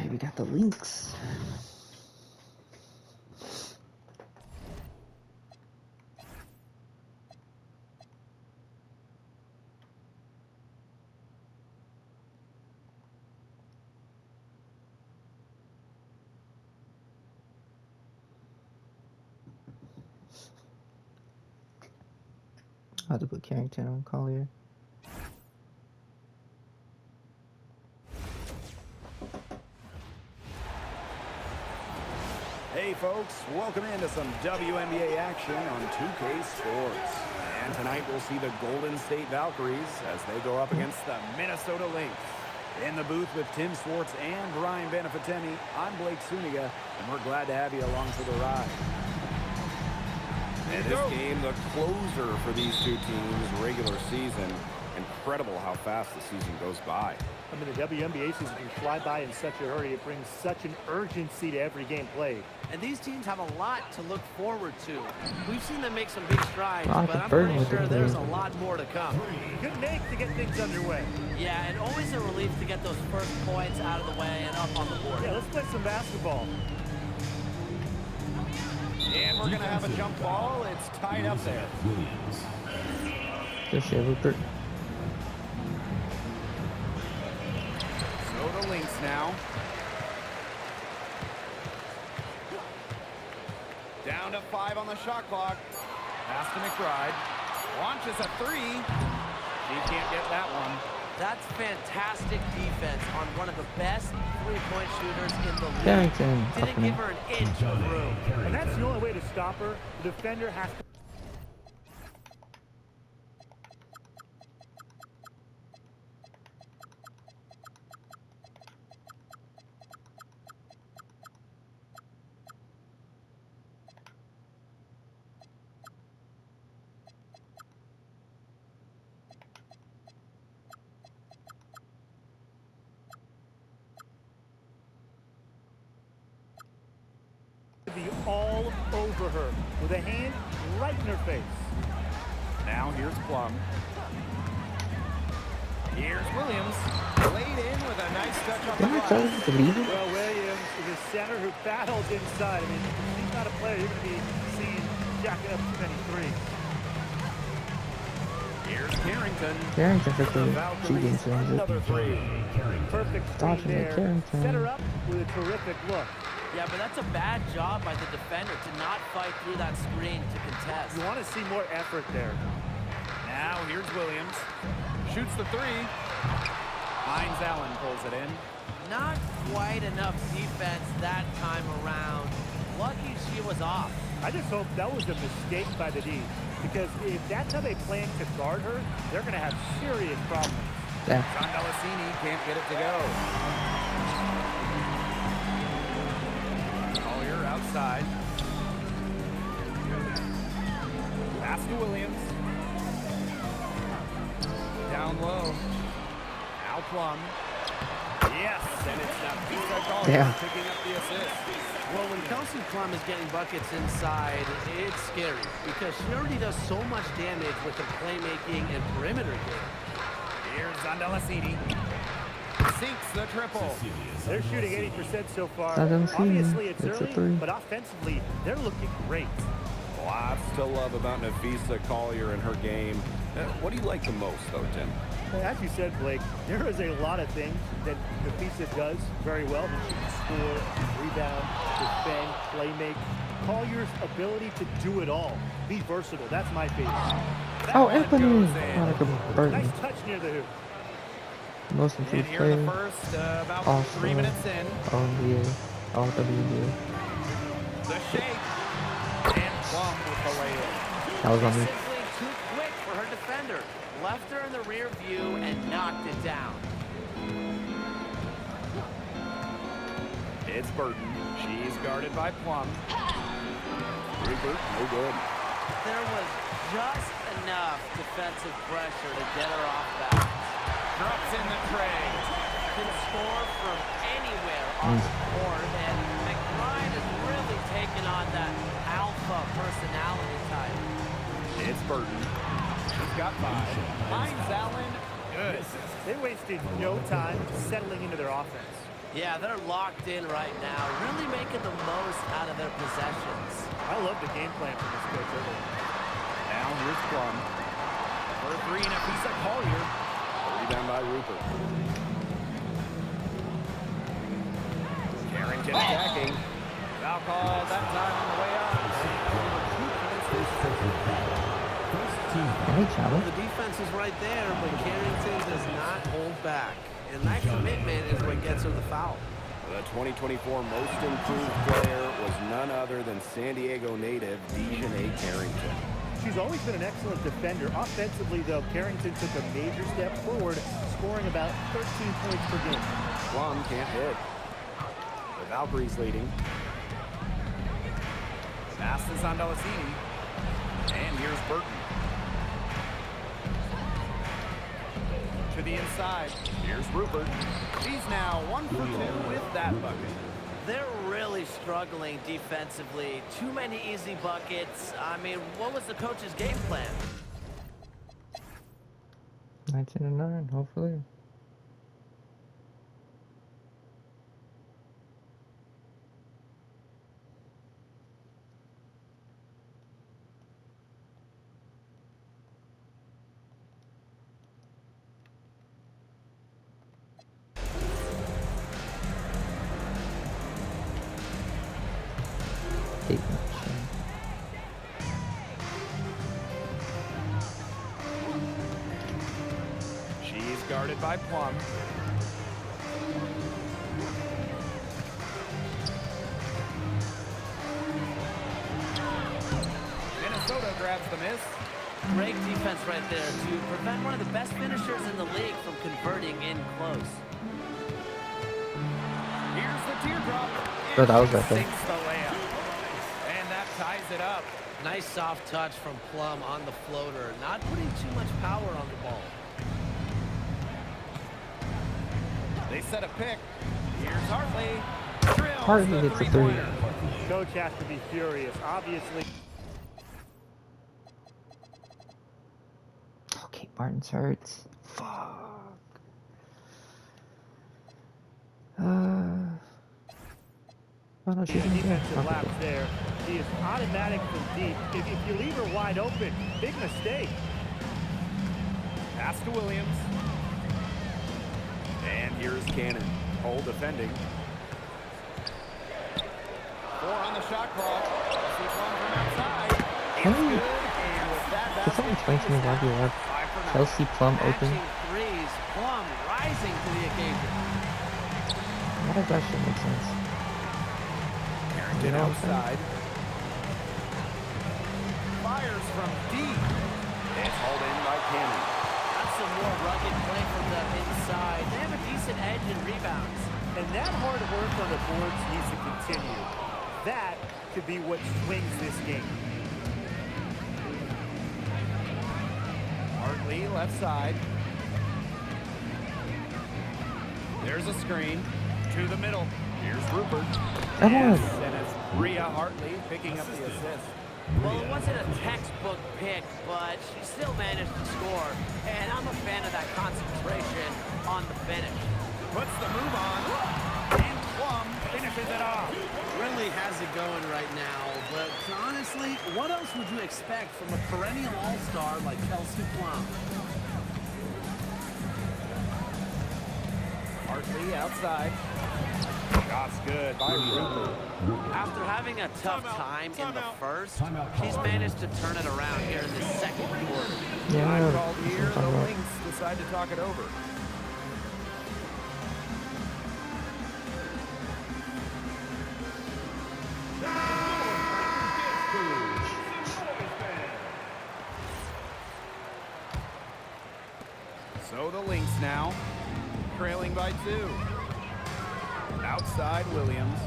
Alright, we got the Lynx. I have to put Carrington on Collier. Hey folks, welcome into some WNBA action on 2K Sports. And tonight we'll see the Golden State Valkyries as they go up against the Minnesota Lynx. In the booth with Tim Swartz and Brian Benefatemi, I'm Blake Suniga, and we're glad to have you along for the ride. And this game, the closer for these two teams regular season. Incredible how fast the season goes by. I mean, the WNBA season can fly by in such a hurry. It brings such an urgency to every game played. And these teams have a lot to look forward to. We've seen them make some big strides, but I'm pretty sure there's a lot more to come. Good make to get things underway. Yeah, and always a relief to get those first points out of the way and up on the board. Yeah, let's play some basketball. And we're going to have a jump ball. It's tied up there. Good shit, Rupert. So the Lynx now. Down to 5 on the shot clock. Pass to McBride. Launches a 3. She can't get that one. That's fantastic defense on one of the best three-point shooters in the league. Carrington. Didn't give her an inch of room. And that's the only way to stop her. The defender has to... be all over her with a hand right in her face. Now here's Plum. Here's Williams. Laid in with a nice touch off the glass. Well, Williams is a center who battles inside. I mean, if she's not a player, you're going to be seeing jacking up too many threes. Here's Carrington. Carrington for the cheating Another 3. Perfect screen Dodging the there. Carrington. Set her up with a terrific look. Yeah, but that's a bad job by the defender to not fight through that screen to contest. You want to see more effort there. Now here's Williams. Shoots the 3. Hines Allen pulls it in. Not quite enough defense that time around. Lucky she was off. I just hope that was a mistake by the D, because if that's how they plan to guard her, they're going to have serious problems. Yeah. Sandalasini can't get it to go. Collier outside. Pass to Williams. Down low. Now Plum. Yes, and it's Nafisa Collier picking up the assist. Well, when Kelsey Plum is getting buckets inside, it's scary because she already does so much damage with her playmaking and perimeter game. Here's Zandalasini. Sinks the triple. They're shooting 80% so far. Zandalasini. Obviously, it's It's a early, three. but offensively, they're looking great. Lots to love about Nafisa Collier and her game. What do you like the most, though, Tim? As you said, Blake, there is a lot of things that Nafisa does very well. She can score, rebound, defend, play make. Collier's ability to do it all. Be versatile. That's my favorite. Oh, Anthony. Monica Burton. Nice touch near the hoop. Most And improved here in the player. first, about All 3 minutes in. All NBA. All WNBA. The shake. And Plum with the layup. That was on me. Simply too quick for her defender. Left her in the rear view and knocked it down. It's Burton. She's guarded by Plum. Rupert, no good. There was just enough defensive pressure to get her off balance. Drops in the tray. Can score from anywhere on the court, and McBride has really taken on that alpha personality type. It's Burton. She's got 5. Hines Allen, good. They wasted no time settling into their offense. Yeah, they're locked in right now, really making the most out of their possessions. I love the game plan from this coach early. Now here's Plum. For a three and a piece of Collier. Rebound by Rupert. Carrington attacking. Foul call that time on the way up. Any challenge? The defense is right there, but Carrington does not hold back. And that commitment is what gets him the foul. The 2024 most improved player was none other than San Diego native Dejanay Carrington. She's always been an excellent defender. Offensively, though, Carrington took a major step forward, scoring about 13 points per game. Plum can't hit. The Valkyries leading. Pass is on Delasini. And here's Burton. To the inside. Here's Rupert. He's now 1 for 2 with that bucket. They're really struggling defensively. Too many easy buckets. I mean, what was the coach's game plan? 19-9, hopefully. Hate that shit. She's guarded by Plum. Minnesota grabs the miss. Great defense right there to prevent one of the best finishers in the league from converting in close. Here's the teardrop. Bro, that was She right there. sinks the layup. And that ties it up. Nice soft touch from Plum on the floater. Not putting too much power on the ball. They set a pick. Here's Hartley. Drills Hartley the hits a three. three-pointer. Coach has to be furious. Obviously, Okay, Martin's hurts. Fuck. Oh no, she's in there. defensive Okay. lapse there. He is automatic from deep. If you leave her wide open, big mistake. Pass to Williams. And here's Cannon. Hole defending. 4 on the shot clock. See Plum from outside. It's Hey. good. And with that, Can that's someone explain to me why we left 5 for 9. Chelsea Plum open? Matching threes. Plum rising to the occasion. Why does that shit make sense? Carrington You know what I'm saying? outside. Fires from deep. It's hauled in by Cannon. That's some more rugged play from the inside. They have a decent edge in rebounds. And that hard work on the boards needs to continue. That could be what swings this game. Hartley left side. There's a screen to the middle. Here's Rupert. Come on. Yes, and it's Rhea Hartley picking up the assist. Well, it wasn't a textbook pick, but she still managed to score. And I'm a fan of that concentration on the finish. Puts the move on. And Plum finishes it off. Really has it going right now, but honestly, what else would you expect from a perennial all-star like Kelsey Plum? Hartley outside. Shot's good by Rupert. After having a tough time in the first, she's managed to turn it around here in the second quarter. Yeah. Time called here. that's The what I'm talking about. Lynx decide to talk it over. So the Lynx now, trailing by 2. Outside Williams.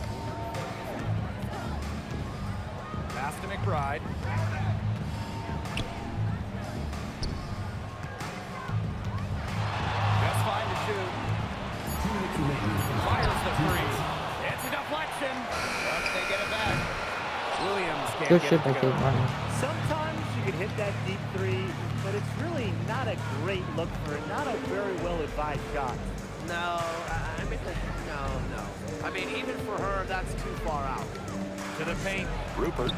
Pass to McBride. Just fine to shoot. Fires the 3. It's a deflection. But they get it back. Williams can't Good get shit it by to Kate go. Martin. Sometimes you can hit that deep three, but it's really not a great look for it. Not a very well-advised shot. No, I mean, no. I mean, even for her, that's too far out. To the paint, Rupert.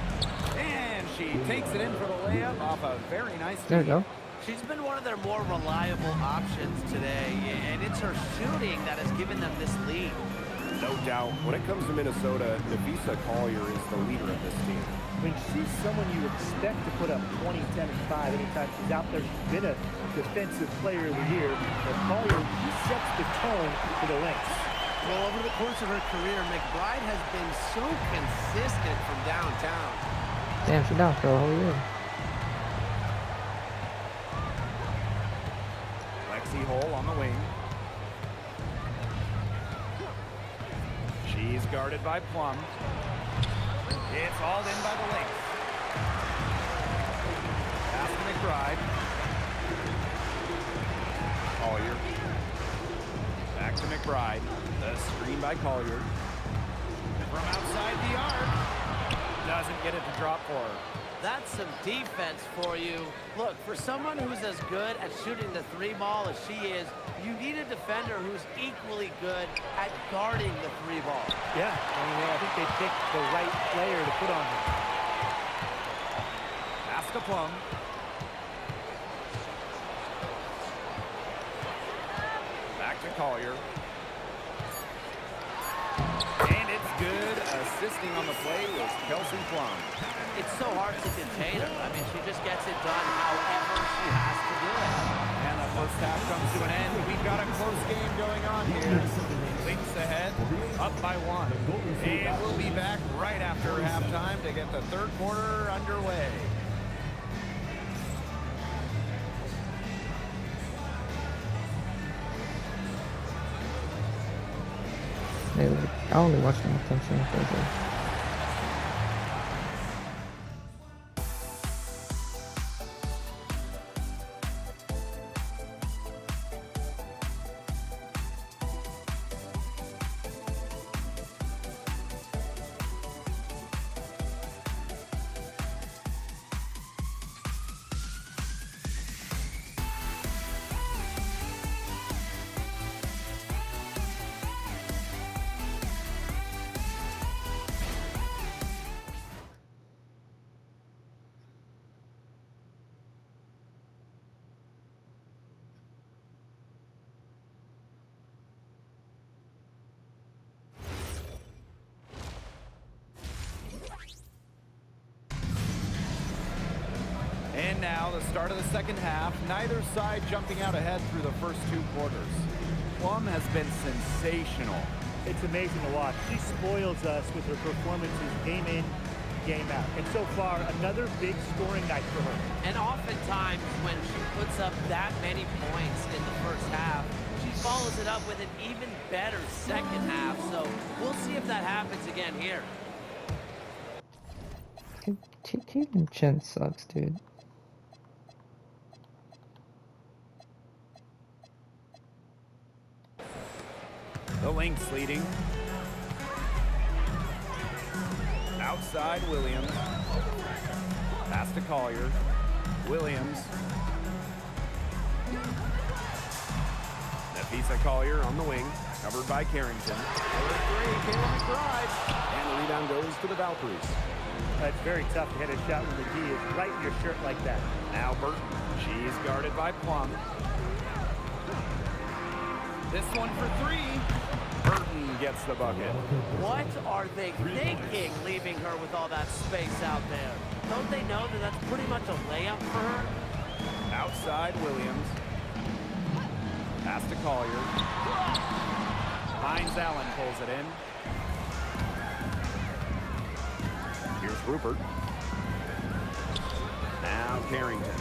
And she takes it in for the layup off a very nice There we feed. go. She's been one of their more reliable options today, and it's her shooting that has given them this lead. No doubt. When it comes to Minnesota, Nafisa Collier is the leader of this team. I mean, she's someone you expect to put up 20, 10, and 5 anytime she's out there. She's been a defensive player of the year. But Collier, she sets the tone for the Lynx. Well, over the course of her career, McBride has been so consistent from downtown. Damn, she down for the whole year. Lexi Hole on the wing. She's guarded by Plum. It's hauled in by the Lynx. Pass to McBride. Collier. Back to McBride. The screen by Collier. From outside the arc. Doesn't get it to drop for her. That's some defense for you. Look, for someone who's as good at shooting the three ball as she is, you need a defender who's equally good at guarding the three ball. Yeah, I mean, I think they picked the right player to put on her. Pass to Plum. Back to Collier. And it's good. Assisting on the play was Kelsey Plum. It's so hard to contain her. I mean, she just gets it done however she has to do it. And the first half comes to an end. We've got a close game going on here. Lynx ahead, up by 1. And we'll be back right after halftime to get the third quarter underway. Hey, like, I only watch them attention for the And now the start of the second half. Neither side jumping out ahead through the first 2 quarters. Plum has been sensational. It's amazing to watch. She spoils us with her performances game in, game out. And so far, another big scoring night for her. And oftentimes when she puts up that many points in the first half, she follows it up with an even better second half. So we'll see if that happens again here. Keeping Chen sucks, dude. The Lynx leading. Outside Williams. Pass to Collier. Williams. Nafisa Collier on the wing. Covered by Carrington. Number 3, Kayla McBride. And the rebound goes to the Valkyries. It's very tough to hit a shot when the D is right in your shirt like that. Now Burton. She's guarded by Plum. This one for 3. Burton gets the bucket. What are they thinking, leaving her with all that space out there? Don't they know that that's pretty much a layup for her? Outside Williams. Pass to Collier. Hines Allen pulls it in. Here's Rupert. Now Carrington.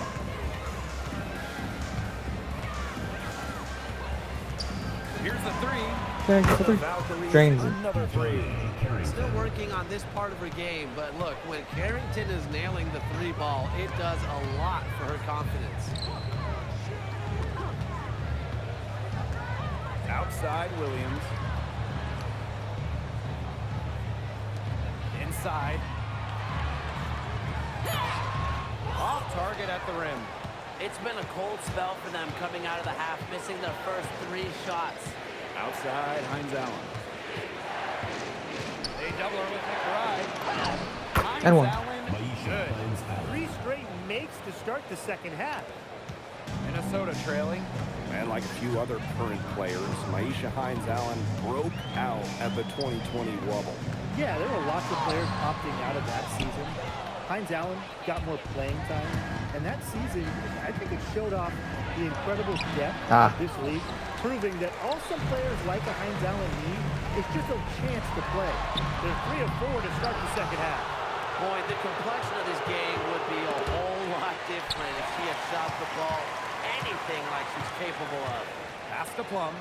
Here's the 3. Yeah, The Valkyries, drains it. another 3. Still working on this part of her game, but look, when Carrington is nailing the 3 ball, it does a lot for her confidence. Outside Williams. Inside. Off target at the rim. It's been a cold spell for them coming out of the half, missing their first 3 shots. Outside Hines Allen. And one. Allen, good. 3 straight makes to start the second half. Minnesota trailing. And like a few other current players, Maisha Hines-Allen broke out at the 2020 wobble. Yeah, there were lots of players opting out of that season. Hines-Allen got more playing time, and that season, I think it showed off the incredible depth of this league, proving that all some players like a Hines-Allen need is just a chance to play. They're 3 of 4 to start the second half. Boy, the complexion of this game would be a whole lot different if she had shot the ball anything like she's capable of. Pass to Plum.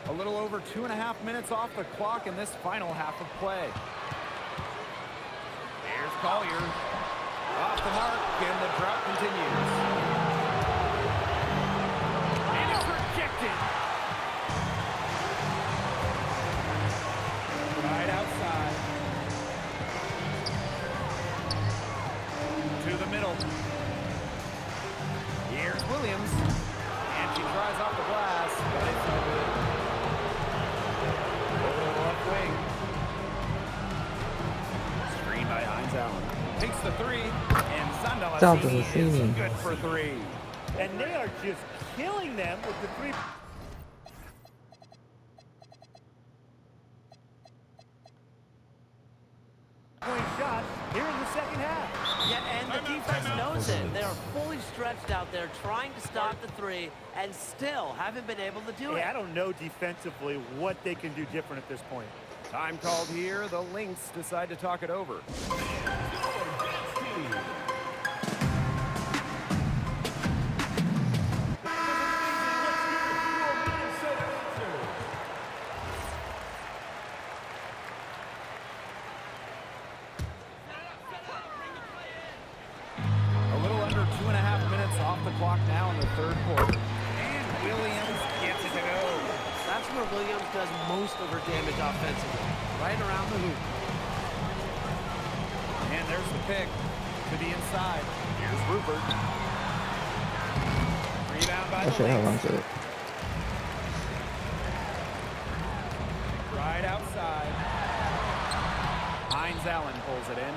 A little over 2.5 minutes off the clock in this final half of play. Here's Collier. Off the mark, and the drought continues. And it's rejected. Right outside. To the middle. Here's Williams. And she tries off the glass, but it's no good. Over the left wing. Screen by Hines-Allen. Takes the 3, and Sandalasini is good for 3. And they are just killing them with the 3. Point shot here in the second half. Yeah, and the defense knows it. They're fully stretched out there trying to stop the 3 and still haven't been able to do it. I don't know defensively what they can do different at this point. Time called here. The Lynx decide to talk it over. A little under 2.5 minutes off the clock now in the third quarter. And Williams gets it to go. That's where Williams does most of her damage offensively, right around the hoop. And there's the pick to the inside. Here's Rupert. Rebound by the Lynx. Right outside. Hines-Allen pulls it in.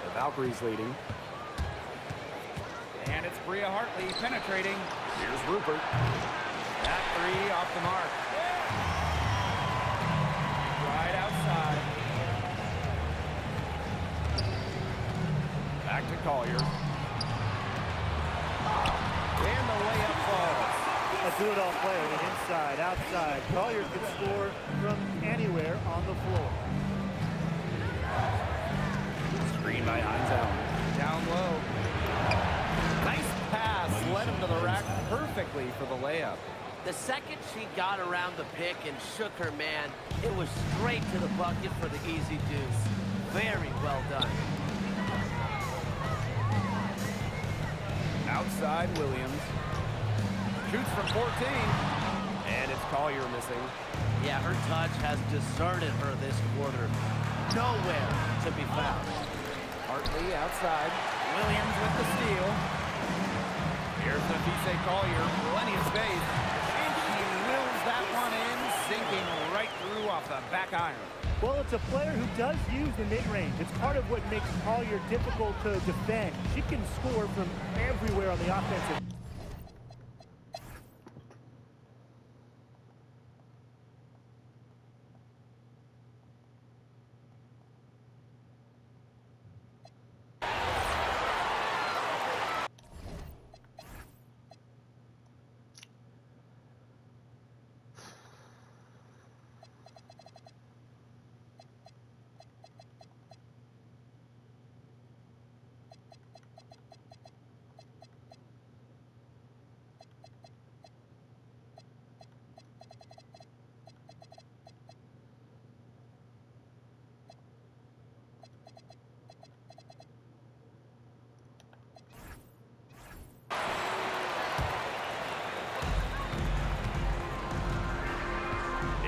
The Valkyries leading. And it's Bria Hartley penetrating. Here's Rupert. That 3 off the mark. Right outside. Back to Collier. And the layup falls. A do-it-all player, inside, outside. Collier can score from anywhere on the floor. Screen by Hines-Allen. Down low. Nice pass. Led him to the rack perfectly for the layup. The second she got around the pick and shook her man, it was straight to the bucket for the easy deuce. Very well done. Outside Williams. Shoots from 14. And it's Collier missing. Yeah, her touch has deserted her this quarter. Nowhere to be found. Hartley outside. Williams with the steal. Here's Nafise Collier. Plenty of space. And she wills that one in, sinking right through off the back iron. Well, it's a player who does use the mid-range. It's part of what makes Collier difficult to defend. She can score from everywhere on the offensive.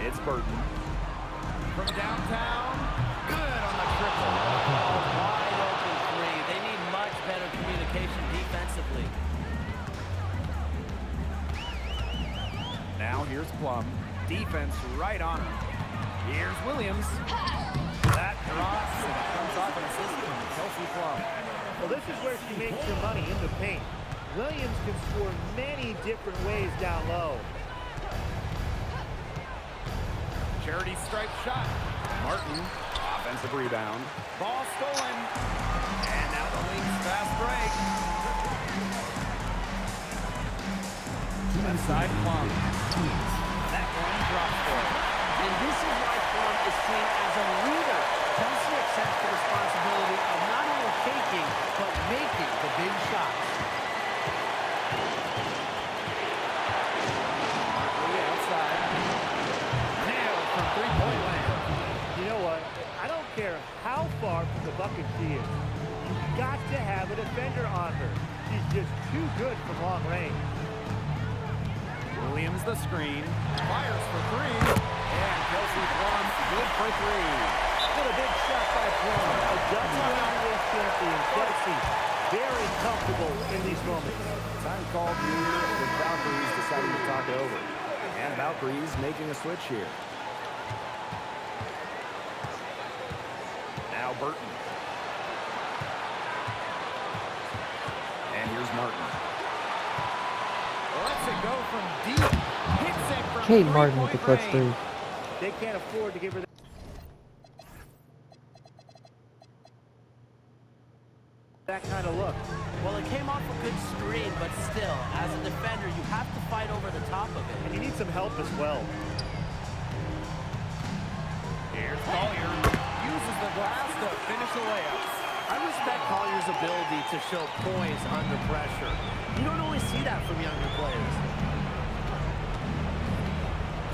It's Burton. From downtown, good on the triple. Wide open 3. They need much better communication defensively. Now here's Plum. Defense right on her. Here's Williams. That drops, and it comes off an assist from Kelsey Plum. Well, this is where she makes her money, in the paint. Williams can score many different ways down low. Charity stripe shot. Martin, offensive rebound. Ball stolen. And now the Lynx fast break. Inside Plum. That one drops for it. And this is why Plum is seen as a leader. Kelsey accepts the responsibility of not only taking, but making the big shots. Markley outside. Nailed from three-point land. You know what? I don't care how far from the bucket she is. You've got to have a defender on her. She's just too good from long range. Williams the screen. Fires for three. And Kelsey Plum good for three. What a big shot by Plum. A WNBA champion, Kelsey. Very comfortable in these moments. Time called here with Valkyries deciding to talk it over. And Valkyries making a switch here. Now Burton. And here's Martin. Lets it go from deep. Hits it from Kate Martin with the clutch range. 3. They can't afford to give her that kind of look. Well, it came off a good screen, but still, as a defender, you have to fight over the top of it. And you need some help as well. Here's Collier. Uses the glass to finish the layup. I respect Collier's ability to show poise under pressure. You don't always see that from younger players.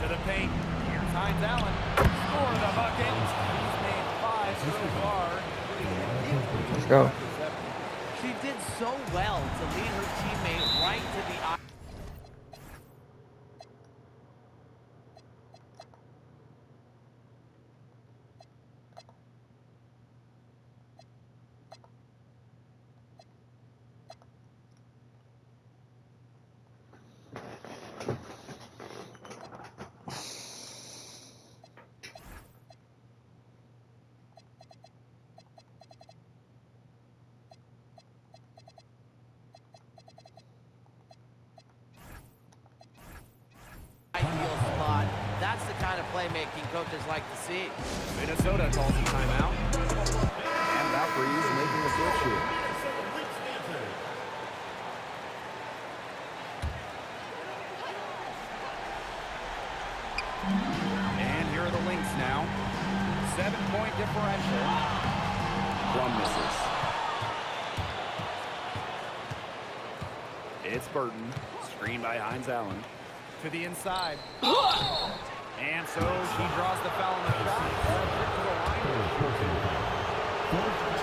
To the paint. Here's Hines Allen. Score the bucket. He's made 5 so far. Let's go. She did so well to lead her teammate right to the eye. Ideal spot. That's the kind of playmaking coaches like to see. Minnesota calls a timeout. And Valkyries making a switch here. And here are the Lynx now. 7-point differential. Plum misses. It's Burton. Screened by Hines Allen. To the inside. And so she draws the foul on the shot.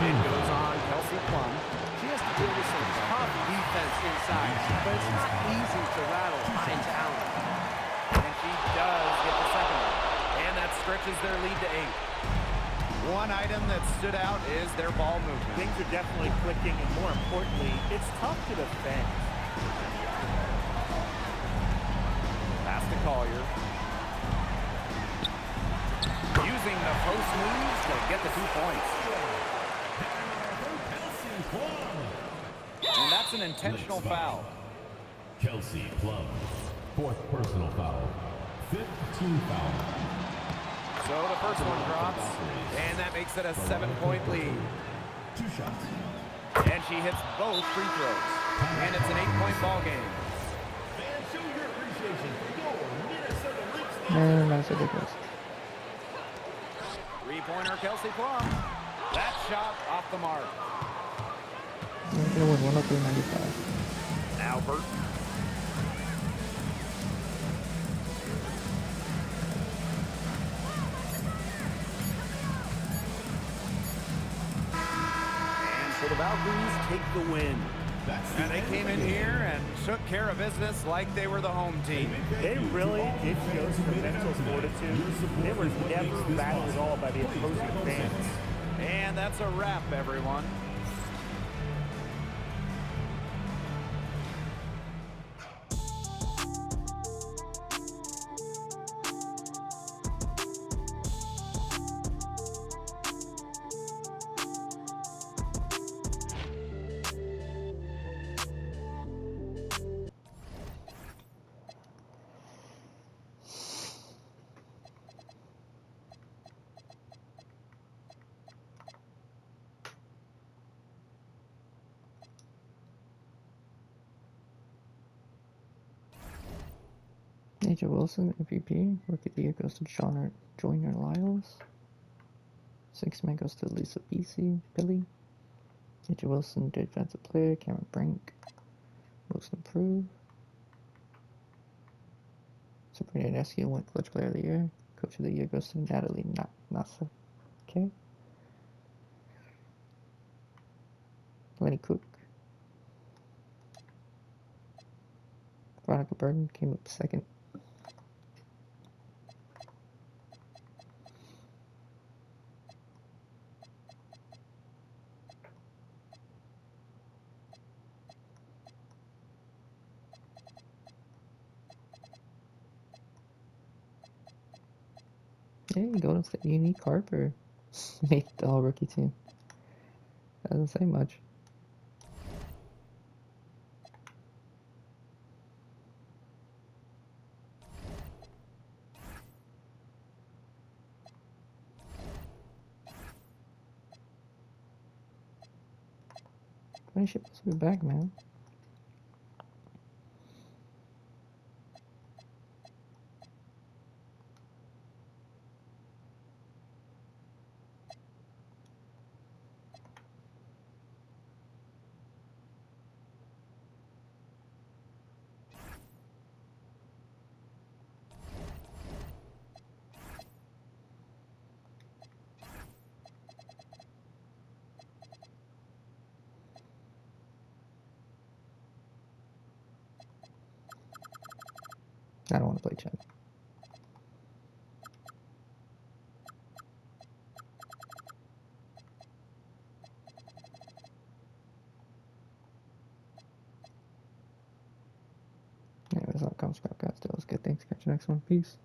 It goes on Kelsey Plum. She has to deal with some tough defense inside, but it's not easy to rattle Hines Allen. And she does get the second one. And that stretches their lead to 8. One item that stood out is their ball movement. Things are definitely clicking, and more importantly, it's tough to defend. Pass to Collier. Using the post moves to get the 2 points. And that's an intentional foul. Kelsey Plum, 4th personal foul, 5th team foul. So the first one drops, and that makes it a 7-point lead. 2 shots. And she hits both free throws. And it's an 8-point ball game. Fans, show your appreciation for your Minnesota Lynx. Man, that's ridiculous. 3-pointer Kelsey Plum. That shot off the mark. It was 103.95. Now Burton. And so the Valkyries take the win. And they came in here and took care of business like they were the home team. They really did show some mental fortitude. They were never battled at all by the opposing fans. And that's a wrap, everyone. AJ Wilson, MVP. Rookie of the Year goes to Joyner Lyles. Sixth man goes to Lisa Billy. AJ Wilson, Defensive Player. Cameron Brink, Most Improved. Sabrina Ionescu won Clutch Player of the Year. Coach of the Year goes to Natalie Nasa. Okay. Lenny Cook. Veronica Burton came up second. Hey, Golden State Unique Harper made the all rookie team. That doesn't say much. Funny shit supposed to be back, man. I don't want to play Chen. Anyways, I'll come scrap guys. That was good. Thanks. Catch you next one. Peace.